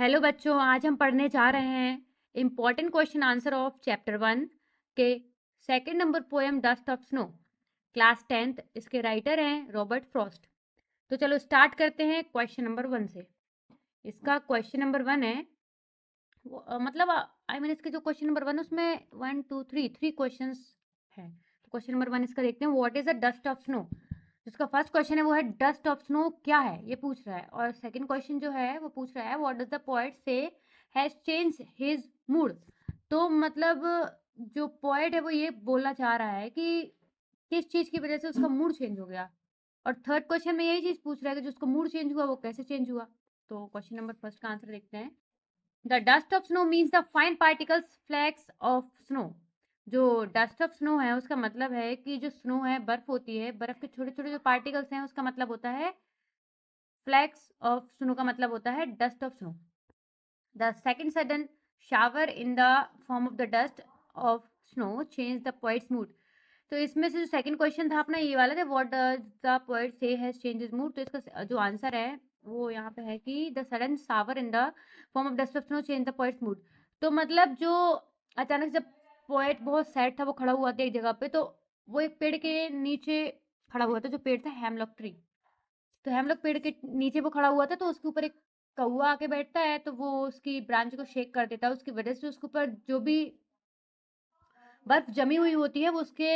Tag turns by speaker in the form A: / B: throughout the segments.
A: Hello बच्चों, आज हम पढ़ने जा रहे हैं important question answer of chapter 1 के second number poem dust of snow, class 10th। इसके राइटर हैं रॉबर्ट फ्रॉस्ट। तो चलो स्टार्ट करते हैं क्वेश्चन नंबर 1 से। इसका क्वेश्चन नंबर 1 है मतलब आई मीन इसके जो क्वेश्चन नंबर 1 उसमें 1 2 3 क्वेश्चंस हैं। तो क्वेश्चन नंबर 1 इसका देखते हैं, what is a dust of snow. जिसका फर्स्ट क्वेश्चन है वो है डस्ट ऑफ स्नो क्या है, ये पूछ रहा है। और सेकंड क्वेश्चन जो है वो पूछ रहा है व्हाट डज द पोएट से हैज चेंज हिज मूड। तो मतलब जो पोएट है वो ये बोलना चाह रहा है कि किस चीज की वजह से उसका मूड चेंज हो गया। और थर्ड क्वेश्चन में यही चीज पूछ रहा है कि जो उसका मूड चेंज हुआ वो कैसे चेंज हुआ। तो क्वेश्चन नंबर फर्स्ट का आंसर देखते हैं। The dust of snow means the fine particles flakes of snow. जो डस्ट ऑफ स्नो है उसका मतलब है कि जो स्नो है, बर्फ होती है, बर्फ के छोटे छोटे जो पार्टिकल्स हैं उसका मतलब होता है फ्लैक्स ऑफ स्नो, का मतलब होता है dust of snow. The second sudden shower in the form of the dust of snow change the poets mood. तो इसमें से जो सेकंड क्वेश्चन था अपना ये वाला था, व्हाट डज द पोएट से हैज चेंज हिज मूड। तो इसका जो आंसर है वो यहाँ पे है कि the sudden shower in the form of dust of snow change the poets mood. तो मतलब जो अचानक जब पोएट बहुत सैड था वो खड़ा हुआ था एक जगह पे, तो वो एक पेड़ के नीचे खड़ा हुआ था। जो पेड़ था हेमलॉक ट्री। तो हेमलॉक पेड़ के नीचे वो खड़ा हुआ था, तो उसके ऊपर एक कौवा आके बैठता है, तो वो उसकी ब्रांच को शेक कर देता है। उसकी वजह से उसके ऊपर जो भी बर्फ जमी हुई होती है वो उसके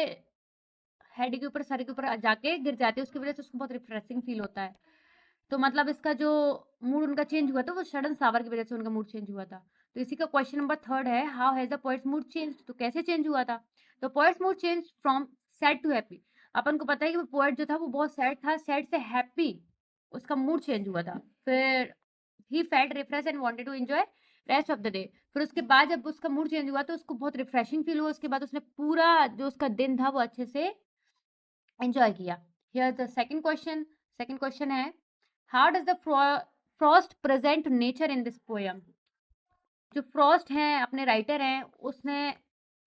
A: हेड के ऊपर, सर के ऊपर जाके गिर जाती है। उसकी वजह से उसको बहुत रिफ्रेशिंग फील होता है। तो मतलब इसका जो मूड उनका चेंज हुआ था वो सडन सावर की वजह से उनका मूड चेंज हुआ था। तो इसी का क्वेश्चन नंबर थर्ड है, how has the poets mood change. तो कैसे चेंज हुआ था। तो poets mood change from sad to happy. अपन को पता है कि वो पोएट जो था वो बहुत सैड था, सैड से हैप्पी उसका मूड चेंज हुआ था। फिर he felt refresh and wanted to enjoy rest of the day. फिर उसके बाद जब उसका मूड चेंज हुआ तो उसको बहुत रिफ्रेशिंग फील हुआ। उसके बाद उसने पूरा जो उसका दिन था वो अच्छे से एंजॉय किया। Here the second question. Second question है, how does the frost present nature in this poem. जो फ्रॉस्ट हैं अपने राइटर हैं, उसने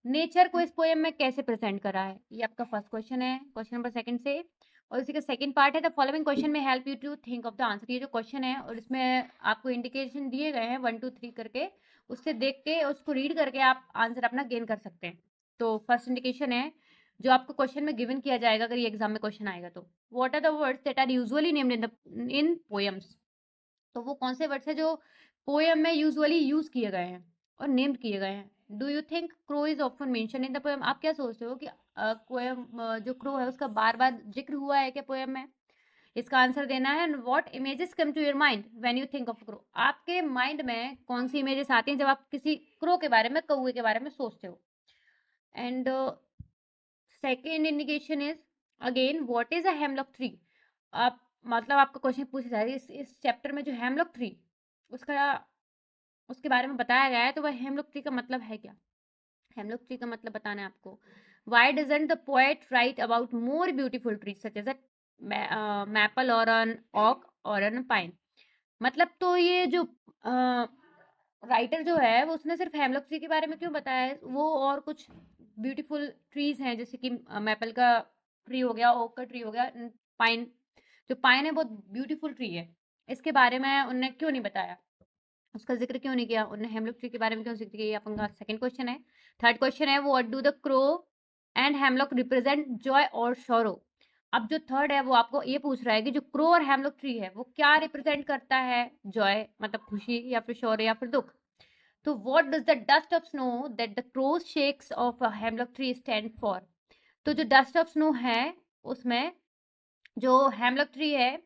A: नेचर को इस पोएम में कैसे प्रेजेंट करा है। ये आपका फर्स्ट क्वेश्चन है क्वेश्चन नंबर सेकंड से। और इसी का सेकंड पार्ट है, the following question may help you to think of the answer. ये जो क्वेश्चन है और इसमें आपको इंडिकेशन दिए गए हैं 1 2 3 करके, उससे देख के उसको रीड करके आप आंसर अपना गेन कर सकते हैं। तो फर्स्ट इंडिकेशन है जो आपको क्वेश्चन में गिवन किया जाएगा अगर ये एग्जाम में क्वेश्चन आएगा तो, what are the words that are usually named in poems. तो वो कौन से वर्ड्स हैं जो पोएम में यूजुअली यूज किए गए हैं और नेम्ड किए गए हैं। Do you think crow is often mention in the poem. आप क्या सोचते हो कि पोएम जो क्रो है उसका बार बार जिक्र हुआ है क्या पोएम में। इसका आंसर देना है। What images come to your mind when you think of crow. आपके माइंड में कौन सी इमेजेस आती हैं जब आप किसी क्रो के बारे में, कौवे के बारे में सोचते हो। And second indication is again what is a hemlock tree. आप मतलब आपका क्वेश्चन पूछा जाएगा इस चैप्टर में जो हेमलॉक ट्री उसका उसके बारे में बताया गया है, तो वह हेमलॉक ट्री का मतलब है क्या। हेमलॉक ट्री का मतलब बताना है आपको। Why doesn't the poet write about more beautiful trees such as a maple और एन ऑक और एन पाइन। मतलब तो ये जो राइटर जो है वो उसने सिर्फ हेमलॉक ट्री के बारे में क्यों बताया है। वो और कुछ ब्यूटीफुल ट्रीज हैं जैसे कि मैपल का ट्री हो गया, ओक का ट्री हो गया, पाइन। जो पाइन है बहुत ब्यूटीफुल ट्री है, इसके बारे में उन्होंने क्यों नहीं बताया, उसका जिक्र क्यों नहीं किया उन्होंने, हेमलॉक ट्री के बारे में क्यों जिक्र किया। अपना सेकंड क्वेश्चन है। थर्ड क्वेश्चन है, what do the crow and hemlock represent Joy और सॉरो। अब जो थर्ड है वो आपको ये पूछ रहा है कि जो क्रो और हेमलॉक ट्री है वो क्या रिप्रेजेंट करता है। जॉय मतलब खुशी, या फिर सॉरो या फिर दुख। तो what does the dust of snow that the crows shakes off a hemlock tree stand for. तो जो डस्ट ऑफ स्नो है उसमें जो हेमलॉक ट्री है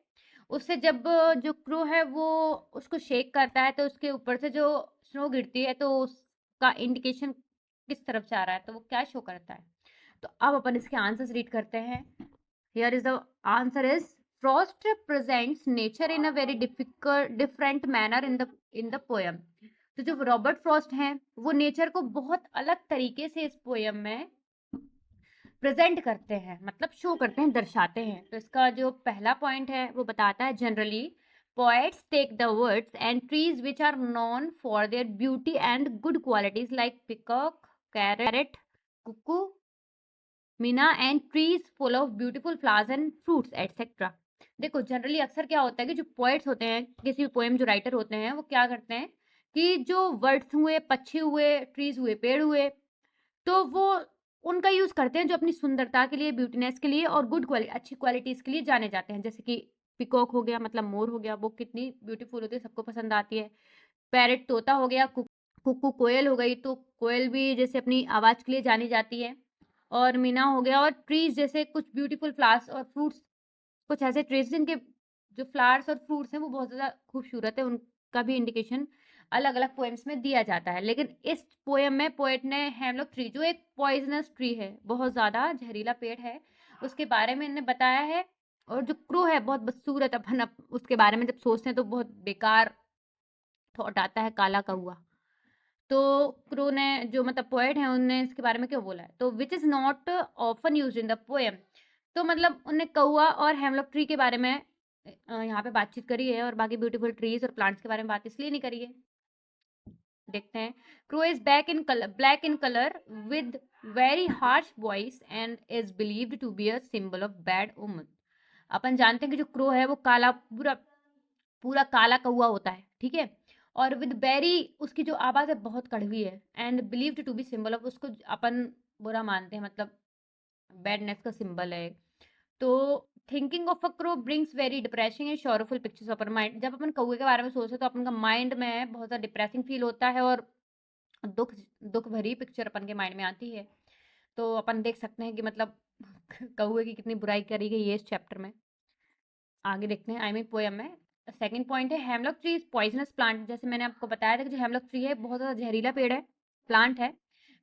A: उससे जब जो क्रो है वो उसको शेक करता है तो उसके ऊपर से जो स्नो गिरती है तो उसका इंडिकेशन किस तरफ जा रहा है, तो वो क्या शो करता है। तो अब अपन इसके आंसर्स रीड करते हैं। Here is the answer is, Frost presents nature in a very difficult different manner in the poem. तो जो रॉबर्ट फ्रॉस्ट हैं वो नेचर को बहुत अलग तरीके से इस पोएम में प्रेजेंट करते हैं, मतलब शो करते हैं, दर्शाते हैं। तो इसका जो पहला पॉइंट है वो बताता है, generally poets take the words and trees which are known for their beauty and good qualities like peacock, carrot, cuckoo, myna and trees full of beautiful flowers and fruits etcetera. देखो generally अक्सर क्या होता है कि जो poets होते हैं, किसी भी पोएम जो राइटर होते हैं वो क्या करते हैं कि जो वर्ड्स हुए, पक्षी हुए, ट्रीज हुए, पेड़ हुए, तो वो उनका यूज़ करते हैं जो अपनी सुंदरता के लिए, ब्यूटीनेस के लिए और अच्छी क्वालिटीज़ के लिए जाने जाते हैं। जैसे कि पीकॉक हो गया, मतलब मोर हो गया, वो कितनी ब्यूटीफुल होती है, सबको पसंद आती है। पैरट तोता हो गया, कुक्कू कोयल हो गई, तो कोयल भी जैसे अपनी आवाज़ के लिए जानी जाती है। और मीना हो गया, और ट्रीज़ जैसे कुछ ब्यूटीफुल फ्लावर्स और फ्रूट्स, कुछ ऐसे ट्रीज़ जिनके जो फ्लावर्स और फ्रूट्स हैं वो बहुत ज़्यादा खूबसूरत है, उनका भी इंडिकेशन अलग-अलग पोएम्स में दिया जाता है। लेकिन इस पोएम में पोएट ने हेमलॉक ट्री, जो एक पॉइज़नस ट्री है, बहुत ज़्यादा जहरीला पेड़ है, उसके बारे में इन्होंने बताया है। और जो क्रो है बहुत बदसूरत, अपन उसके बारे में जब सोचते हैं तो बहुत बेकार थॉट आता है, काला कौवा। तो क्रो ने, जो मतलब पोएट हैं, उन्होंने इसके बारे में क्यों बोला है, तो which is not often used in the poem. तो मतलब उन्होंने कौवा और हेमलॉक ट्री के बारे में यहाँ पे बातचीत करी है, और बाकी ब्यूटीफुल ट्रीज और प्लांट्स के बारे में बात इसलिए नहीं करी है। देखते हैं। Crow is black in colour with very harsh voice and is believed to be a symbol of bad omen. अपन जानते हैं कि जो क्रो है वो काला, पूरा पूरा काला कौवा होता है, ठीक है। और विद वेरी, उसकी जो आवाज है बहुत कड़वी है, and believed to be symbol of, उसको अपन बुरा मानते हैं, मतलब बैडनेस का सिंबल है। तो thinking of a crow brings very depressing and Shoriful pictures of our mind. जब अपन कौवे के बारे में सोचते हैं तो अपन का माइंड में बहुत ज़्यादा डिप्रेसिंग फील होता है, और दुख दुख भरी पिक्चर अपन के माइंड में आती है। तो अपन देख सकते हैं कि मतलब कौवे की कितनी बुराई करी गई है इस चैप्टर में। आगे देखते हैं, आई मीन पोएम में। सेकंड पॉइंट है, hemlock tree is poisonous plant. जैसे मैंने आपको बताया था कि जो हेमलॉक ट्री है बहुत ज़्यादा जहरीला पेड़ है, प्लांट है,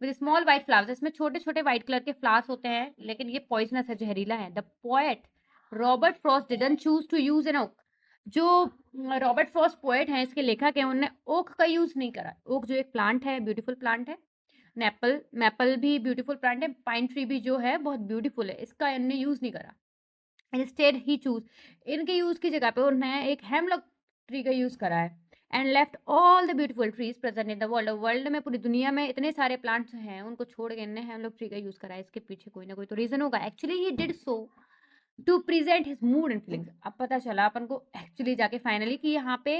A: विद स्मॉल व्हाइट फ्लावर्स। इसमें छोटे छोटे व्हाइट कलर के फ्लावर्स होते हैं, लेकिन ये पॉइजनस है, जहरीला है। The poet Robert Frost didn't choose to use an oak. जो रॉबर्ट फ्रॉस्ट पोएट हैं, इसके लेखक हैं, उन्होंने ओक का यूज नहीं करा। ओक जो एक प्लांट है, ब्यूटीफुल प्लांट है। मैपल भी ब्यूटीफुल प्लांट है। पाइन ट्री भी जो है बहुत ब्यूटीफुल है, इसका इन्होंने यूज नहीं करा। इंस्टेड ही चूज, इनके यूज की जगह पे उन्होंने एक हेमलॉक ट्री का यूज करा है। And left all the beautiful trees present in the world. World में, पूरी दुनिया में इतने सारे प्लांट्स हैं, उनको छोड़ के इन्होंने हेमलॉक ट्री का यूज करा है। इसके पीछे कोई ना कोई तो रीजन होगा। Actually he did so to present his mood and feelings. अब पता चला अपन को एक्चुअली जाके फाइनली कि यहाँ पे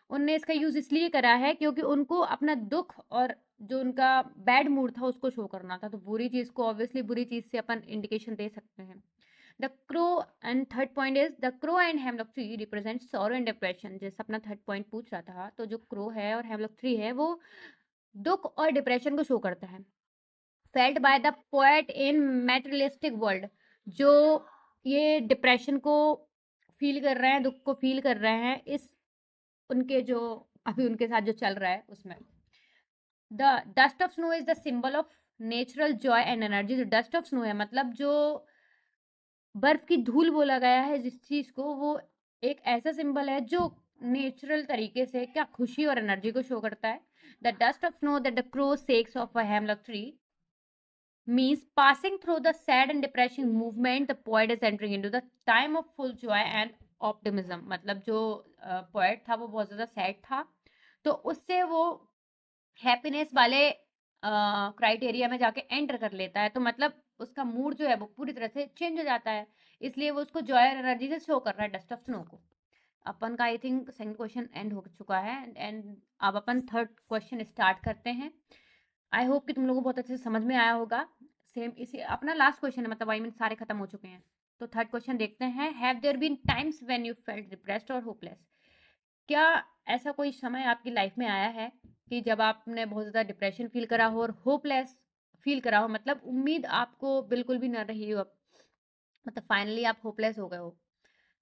A: उनने इसका यूज इसलिए करा है क्योंकि उनको अपना दुख और जो उनका बैड मूड था उसको शो करना था। तो बुरी चीज को, ऑब्वियसली बुरी चीज से अपन इंडिकेशन दे सकते हैं। The crow, and third point is the crow and hemlock tree represent sorrow and depression. जैसे अपना थर्ड पॉइंट पूछ रहा था, तो जो क्रो है और हेमलॉक ट्री है वो दुख और डिप्रेशन को शो करता है। Felt by the poet in materialistic world. जो ये डिप्रेशन को फील कर रहे हैं, दुख को फील कर रहे हैं, इस उनके जो अभी उनके साथ जो चल रहा है उसमें। The dust of snow is the symbol of natural Joy and energy. जो डस्ट ऑफ स्नो है, मतलब जो बर्फ की धूल बोला गया है जिस चीज को, वो एक ऐसा सिंबल है जो नेचुरल तरीके से क्या खुशी और एनर्जी को शो करता है। The dust of snow that the crow sex of a hemlock tree means passing through the sad and depressing movement, the poet is entering into the time of full joy and optimism। मतलब जो poet था वो बहुत ज्यादा sad था, तो उससे वो हैप्पीनेस वाले क्राइटेरिया में जाके एंटर कर लेता है। तो मतलब उसका मूड जो है वो पूरी तरह से चेंज हो जाता है, इसलिए वो उसको जॉय और एनर्जी से शो कर रहा है डस्ट ऑफ स्नो को। अपन का I think second question and हो चुका है, एंड अब अपन थर्ड क्वेश्चन स्टार्ट करते हैं। आई होप कि तुम लोगों को बहुत अच्छे से समझ में आया होगा। सेम इसी अपना लास्ट क्वेश्चन है, मतलब आई मीन सारे खत्म हो चुके हैं। तो थर्ड क्वेश्चन देखते हैं। Have there been times when you felt depressed और होपलेस। क्या ऐसा कोई समय आपकी लाइफ में आया है कि जब आपने बहुत ज़्यादा डिप्रेशन फील करा हो और होपलेस फील करा हो, मतलब उम्मीद आपको बिल्कुल भी ना रही हो, अब मतलब फाइनली आप होपलेस हो गए हो।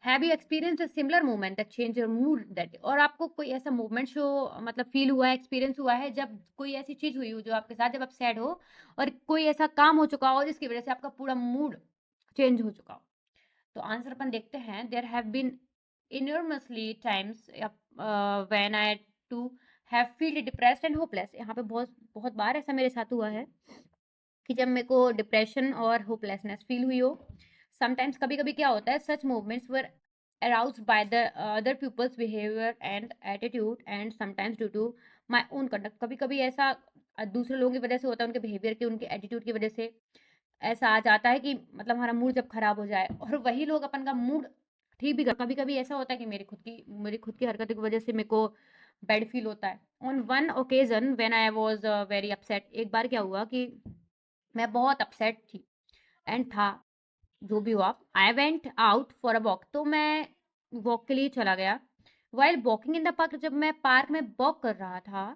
A: Have you experience a similar moment that change your mood that, और आपको कोई ऐसा मोमेंट शो, मतलब फील हुआ है, एक्सपीरियंस हुआ है, जब कोई ऐसी चीज हुई हो जो आपके साथ, जब आप सैड हो और कोई ऐसा काम हो चुका हो जिसकी वजह से आपका पूरा मूड चेंज हो चुका हो। तो आंसर अपन देखते हैं। There have been enormously times when I too have feel depressed and hopeless. यहाँ पे बहुत बहुत बार ऐसा मेरे साथ हुआ है कि जब मेरे को डिप्रेशन और होपलेसनेस फील हुई हो। समटाइम्स, कभी कभी क्या होता है, such movements were aroused by the other people's behavior and attitude and sometimes due to my own conduct। कभी कभी ऐसा दूसरे लोगों की वजह से होता है, उनके बिहेवियर की, उनके एटीट्यूड की वजह से ऐसा आ जाता है कि मतलब हमारा मूड जब खराब हो जाए, और वही लोग अपन का मूड ठीक भी कर। कभी कभी ऐसा होता है कि मेरी खुद की हरकत की वजह से मेरे को बैड फील होता है। On one occasion when I was very upset, एक बार क्या हुआ कि मैं बहुत अपसेट थी एंड था, जो भी हुआ, I went out for a walk, तो मैं वॉक के लिए चला गया। While walking in the park, जब मैं पार्क में वॉक कर रहा था,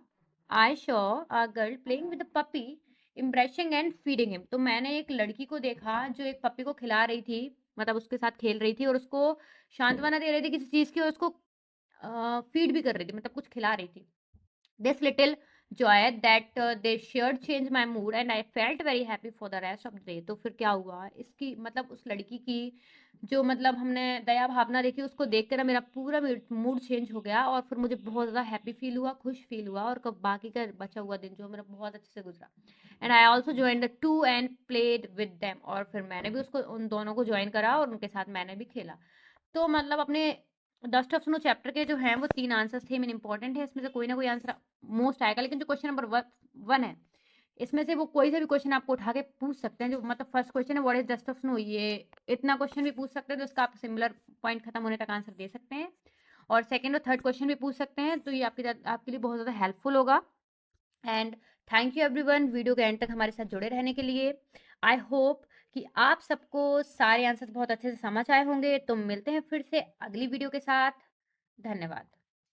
A: I saw a girl playing with a puppy, embracing and feeding him, तो मैंने एक लड़की को देखा जो एक पप्पी को खिला रही थी, मतलब उसके साथ खेल रही थी और उसको सांत्वना दे रही थी किसी चीज की, और उसको फीड भी कर रही थी, मतलब कुछ खिला रही थी। This little joy that they shared changed my mood and I felt very happy for the rest of the day। तो फिर क्या हुआ, इसकी मतलब उस लड़की की जो मतलब हमने दया भावना देखी, उसको देख कर ना मेरा पूरा मूड चेंज हो गया और फिर मुझे बहुत ज़्यादा हैप्पी फील हुआ, खुश फील हुआ, और बाकी का बचा हुआ दिन जो मेरा बहुत अच्छे से गुजरा। And I also join the two and played with them, और फिर मैंने भी उसको उन दोनों को ज्वाइन करा और उनके साथ मैंने भी खेला। तो मतलब अपने डस्ट ऑफ स्नो चैप्टर के जो हैं वो 3 आंसर्स थे, मेन इंपॉर्टेंट है, इसमें से कोई ना कोई आंसर मोस्ट आएगा, लेकिन जो क्वेश्चन नंबर 1 है, इसमें से वो कोई सा भी क्वेश्चन आपको उठा के पूछ सकते हैं। जो मतलब फर्स्ट क्वेश्चन है what is dust of snow, ये इतना क्वेश्चन भी पूछ सकते हैं, तो इसका आप सिमिलर पॉइंट खत्म होने तक आंसर दे सकते हैं। और सेकंड और थर्ड क्वेश्चन भी पूछ सकते हैं, तो ये आपके लिए बहुत ज़्यादा हेल्पफुल होगा। And thank you everyone video के एंड तक हमारे साथ जुड़े रहने के लिए। आई होप कि आप सबको सारे आंसर बहुत अच्छे से समझ आए होंगे। तो मिलते हैं फिर से अगली वीडियो के साथ। धन्यवाद।